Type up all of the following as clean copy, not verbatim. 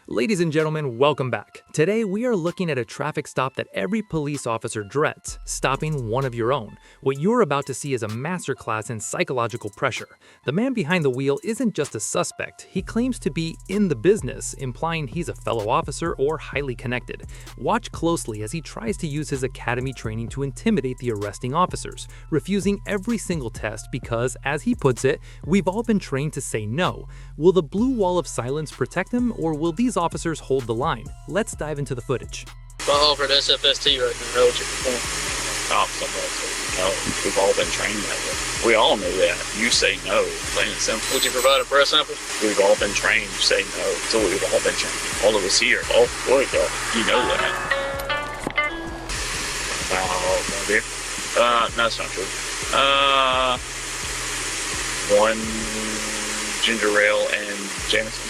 Ladies and gentlemen, welcome back. Today we are looking at a traffic stop that every police officer dreads, stopping one of your own. What you're about to see is a masterclass in psychological pressure. The man behind the wheel isn't just a suspect, he claims to be in the business, implying he's a fellow officer or highly connected. Watch closely as he tries to use his academy training to intimidate the arresting officers, refusing every single test because, as he puts it, we've all been trained to say no. Will the blue wall of silence protect him, or will these officers hold the line? Let's dive into the footage. If I offered SFST right now, how would you perform? Stop somebody says no. We've all been trained that way. We all know that. You say no, plain and simple. Would you provide a breath sample? We've all been trained to say no. So we've all been trained. All of us here. Oh, boy, you know that. Maybe. No, that's not true. One ginger ale and Jameson.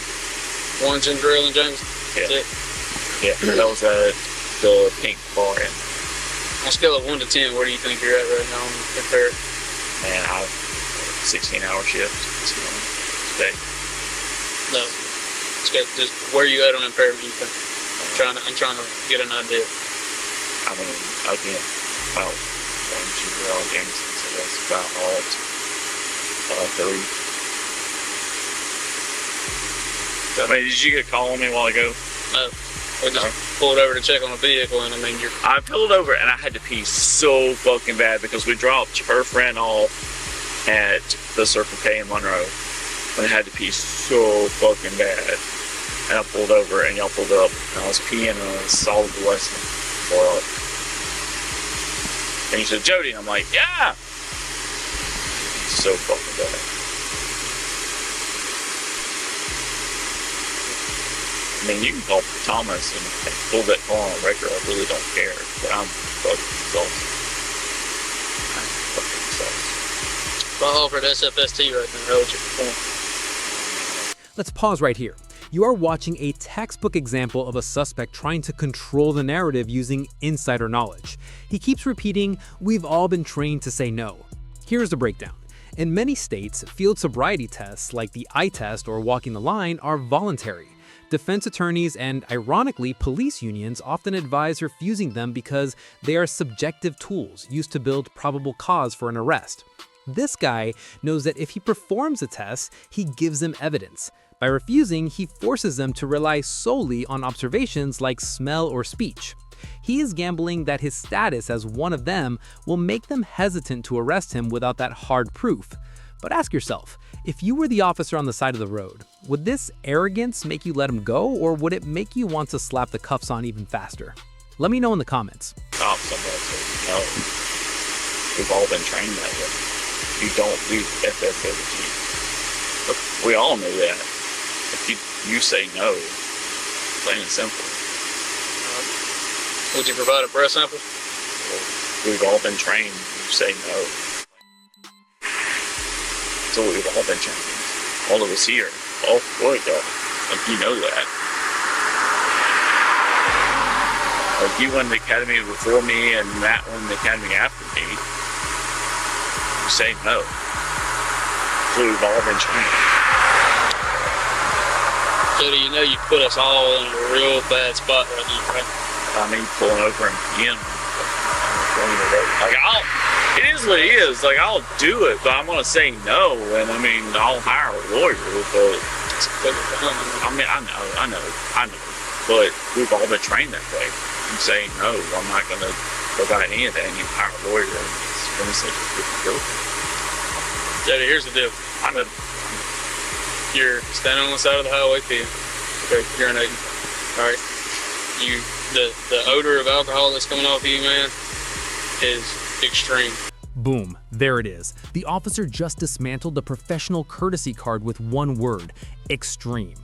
One ginger ale and Jameson? Yeah. That's it? Yeah, that was at the Pink Bar Inn. On a scale of 1 to 10, where do you think you're at right now compared? Man, I have 16-hour shift today. No. Just where are you at on impairment, you think? I'm trying to get an idea. I mean, again, about one ginger ale and Jameson, so that's about all 3. I mean, did you get a call on me a while ago? No. We just pulled over to check on the vehicle, and I pulled over and I had to pee so fucking bad because we dropped her friend off at the Circle K in Monroe. And I had to pee so fucking bad. And I pulled over and y'all pulled up and I was peeing and I saw the lesson for it. And you said, Jody, and I'm like, yeah! So fucking bad. I mean, you can call Thomas and pull that car on a record. I really don't care. But I'm fucking exhausted. I'm fucking exhausted. if I offered SFST right now, how would you perform? Let's pause right here. You are watching a textbook example of a suspect trying to control the narrative using insider knowledge. He keeps repeating, "We've all been trained to say no." Here's the breakdown. In many states, field sobriety tests like the eye test or walking the line are voluntary. Defense attorneys and, ironically, police unions often advise refusing them because they are subjective tools used to build probable cause for an arrest. This guy knows that if he performs a test, he gives them evidence. By refusing, he forces them to rely solely on observations like smell or speech. He is gambling that his status as one of them will make them hesitant to arrest him without that hard proof. But ask yourself, if you were the officer on the side of the road, would this arrogance make you let him go, or would it make you want to slap the cuffs on even faster? Let me know in the comments. Stop somebody says no. We've all been trained that way. You don't do SFST. We all know that. If you say no, plain and simple. Would you provide a breath sample? We've all been trained to say no. So we've all been trained. All of us here. Oh, boy, you know that. Like, you won the academy before me and Matt won the academy after me. You say no. So we've all been trained. Jody, you know you put us all in a real bad spot right now, right? I mean, pulling over and peeing. Like, it is what it is. Like, I'll do it, but I'm gonna say no. And I mean, I'll hire a lawyer. But I mean, I know. But we've all been trained that way. I'm saying no. I'm not gonna provide any of that. And you hire a lawyer and it's gonna say guilty. Jody, here's the deal. You're standing on the side of the highway peeing. Okay, urinating. All right. The odor of alcohol that's coming off you, man, is extreme. Boom, there it is. The officer just dismantled a professional courtesy card with one word: extreme.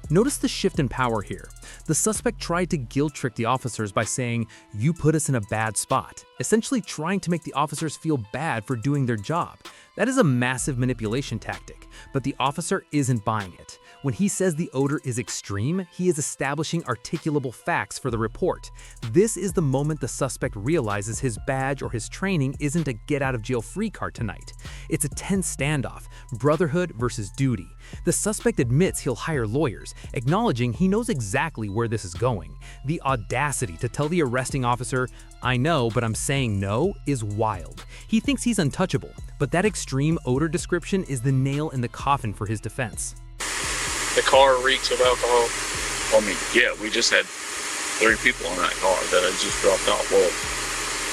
Notice the shift in power here. The suspect tried to guilt trick the officers by saying, "You put us in a bad spot," essentially trying to make the officers feel bad for doing their job. That is a massive manipulation tactic, but the officer isn't buying it. When he says the odor is extreme, he is establishing articulable facts for the report. This is the moment the suspect realizes his badge or his training isn't a get-out-of-jail-free card tonight. It's a tense standoff, brotherhood versus duty. The suspect admits he'll hire lawyers, acknowledging he knows exactly where this is going. The audacity to tell the arresting officer, "I know, but I'm saying no," is wild. He thinks he's untouchable, but that extreme odor description is the nail in the coffin for his defense. The car reeks of alcohol. I mean, yeah, we just had 3 people in that car that I just dropped off. Well,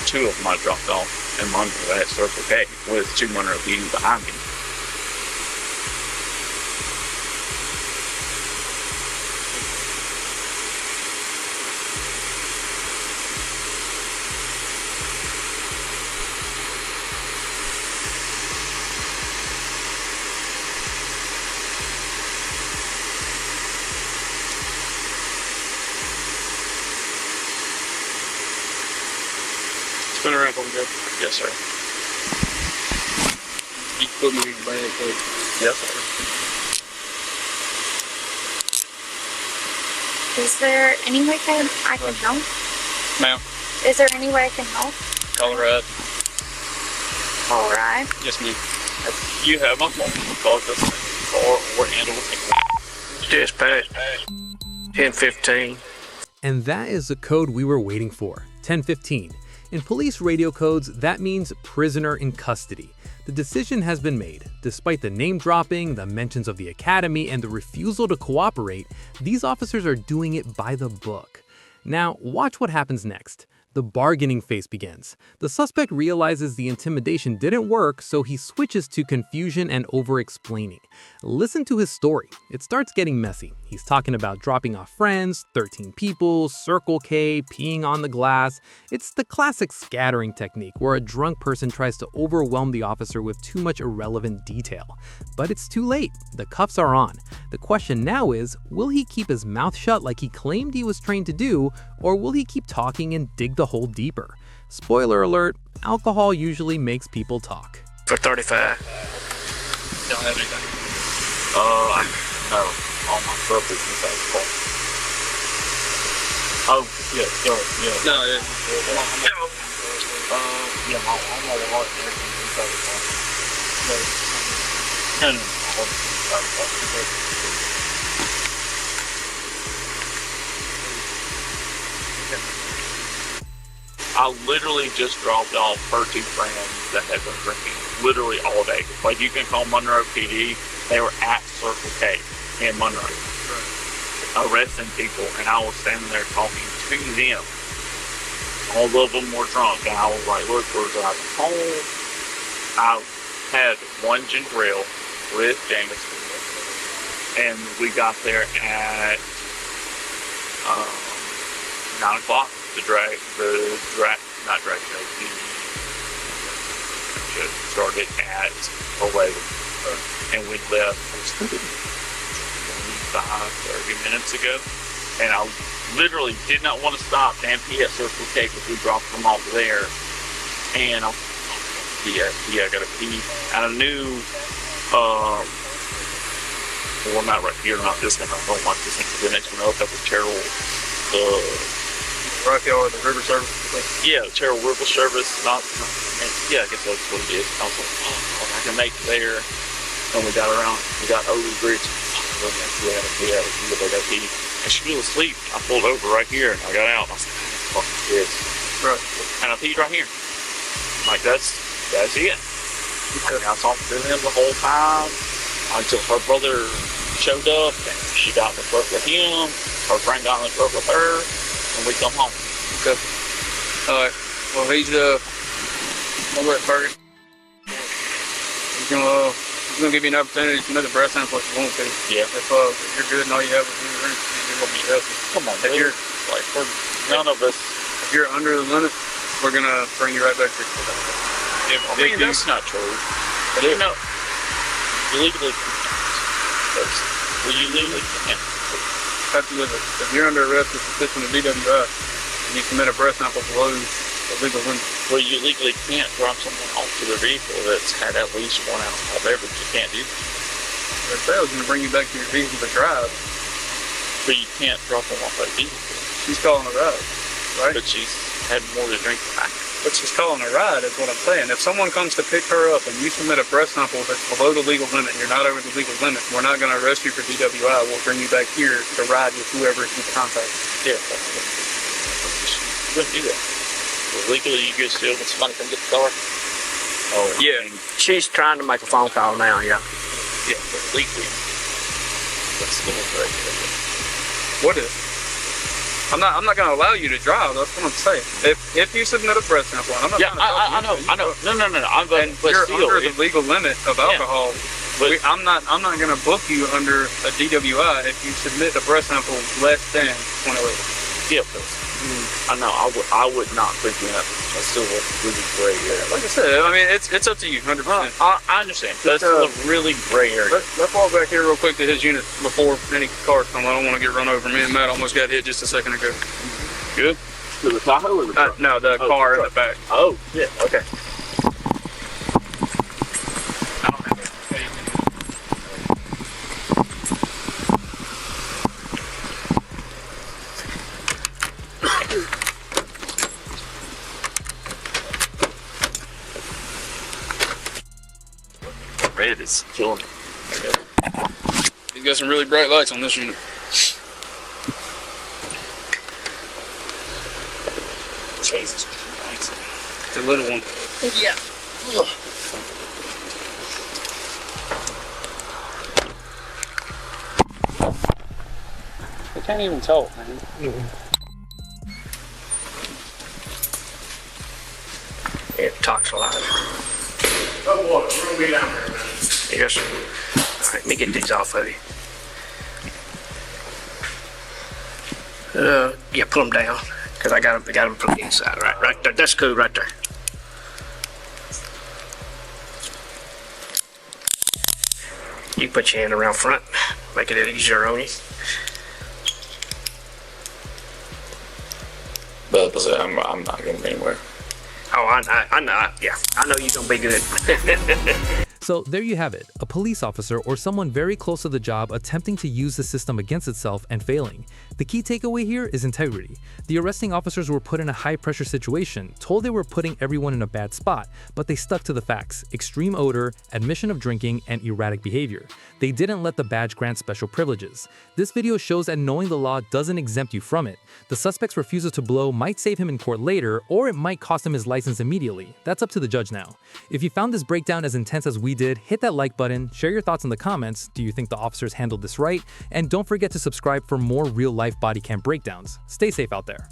2 of them I dropped off, and one was at Circle K with 200 of you behind me. Spin around for me, Joe. Yes, sir. You put me in your bag, please. Yes, sir. Is there any way I can help? Ma'am, Is there any way I can help? call her out. All right. Yes, ma'am. You have my phone. Call this or handle it. Dispatch 1015. And that is the code we were waiting for, 1015. In police radio codes, that means prisoner in custody. The decision has been made. Despite the name dropping, the mentions of the academy, and the refusal to cooperate, these officers are doing it by the book. Now, watch what happens next. The bargaining phase begins. The suspect realizes the intimidation didn't work, so he switches to confusion and over-explaining. Listen to his story. It starts getting messy. He's talking about dropping off friends, 13 people, Circle K, peeing on the glass. It's the classic scattering technique where a drunk person tries to overwhelm the officer with too much irrelevant detail. But it's too late. The cuffs are on. The question now is, will he keep his mouth shut like he claimed he was trained to do, or will he keep talking and dig the hole deeper? Spoiler alert, alcohol usually makes people talk. For 35. Don't have anything. No, all my stuff is inside the car. Oh, yeah, sorry, yeah. No, yeah. Yeah, all my wallet and everything is inside the car. No, all the inside the car. I literally just dropped off her 2 friends that had been drinking literally all day. Like, you can call Monroe PD. They were at Circle K in Monroe, arresting people, and I was standing there talking to them. All of them were drunk, and I was like, look, we're driving home. I had 1 ginger ale with Jameson, and we got there at 9 o'clock. The drag started at 11, and we left 25, 30 minutes ago, and I literally did not want to stop and pee at Circle K because we dropped them off there, and I gotta pee, and I knew, well, not right here, not this one, I don't want this one, the next one up, that was Terrell, Rocky or the river service. yeah, Terrell River Service, yeah, I guess that's what it is. I was like, oh, I can make it there. And we got over the bridge. I got pee. And she fell asleep. I pulled over right here and I got out. And I was like, fucking kids. Right. And I peed right here. Like, that's it. I mean, I talked to him the whole time until her brother showed up and she got in the truck with him. Her friend got in the truck with her. And we come home. Okay. All right. Well, he's over at Ferguson. He's gonna give you an opportunity to another breath sample if you want to. Yeah. If you're good and all you have is your drink, you're gonna be healthy. Come on, If dude. you're Like, none of us. if you're under the limit, we're gonna bring you right back here. I mean, that's not true. But you know, you legally can't. Well, you legally can't. have to live it. If you're under arrest for suspicion of DWI, and you commit a breath sample below the legal limit. Well, you legally can't drop someone off to their vehicle that's had at least 1 alcohol beverage. You can't do that. They say I was going to bring you back to your vehicle to drive. But you can't drop them off at a vehicle. She's calling a ride, right? But she's had more to drink than I have. But she's calling a ride is what I'm saying. If someone comes to pick her up and you submit a breath sample that's below the legal limit, you're not over the legal limit, we're not going to arrest you for DWI. We'll bring you back here to ride with whoever you contact. Yeah, that's what. You wouldn't do that. Well, legally, you could still when somebody come get the car. Oh, Yeah. She's trying to make a phone call now, yeah. Yeah, but legally, that's still right. What is? I'm not going to allow you to drive. That's what I'm saying. If you submit a breath sample, I'm not. Yeah, I know. No. And But you're still, under the legal limit of alcohol. but I'm not going to book you under a DWI if you submit a breath sample less than 20 liters. yeah, but I know. I would not pick you up. That's still a really gray area. Like I said, I mean, it's up to you, 100%. I understand. That's still a really gray area. Let's walk back here real quick to his unit before any cars come. I don't want to get run over. Me and Matt almost got hit just a second ago. Good. To the Tahoe or the truck? No, the car in the back. Oh, yeah. Okay. I don't have it. Red is killing me. He's got some really bright lights on this unit. Jesus. Thanks. It's a little one. Yeah. I can't even talk, man. It talks a lot. Oh, boy. We're going to be down there, man. Yes. All right, let me get these off of you. Yeah, pull them down, because I got them from the inside. Right there. That's cool right there. You put your hand around front, make it easier on you. But I'm not going to be anywhere. Oh, I know. Yeah, I know you're gonna be good. So there you have it, a police officer or someone very close to the job attempting to use the system against itself and failing. The key takeaway here is integrity. The arresting officers were put in a high-pressure situation, told they were putting everyone in a bad spot, but they stuck to the facts: extreme odor, admission of drinking, and erratic behavior. They didn't let the badge grant special privileges. This video shows that knowing the law doesn't exempt you from it. The suspect's refusal to blow might save him in court later, or it might cost him his license immediately. That's up to the judge now. If you found this breakdown as intense as we did, hit that like button, share your thoughts in the comments. Do you think the officers handled this right? And don't forget to subscribe for more real-life body cam breakdowns. Stay safe out there.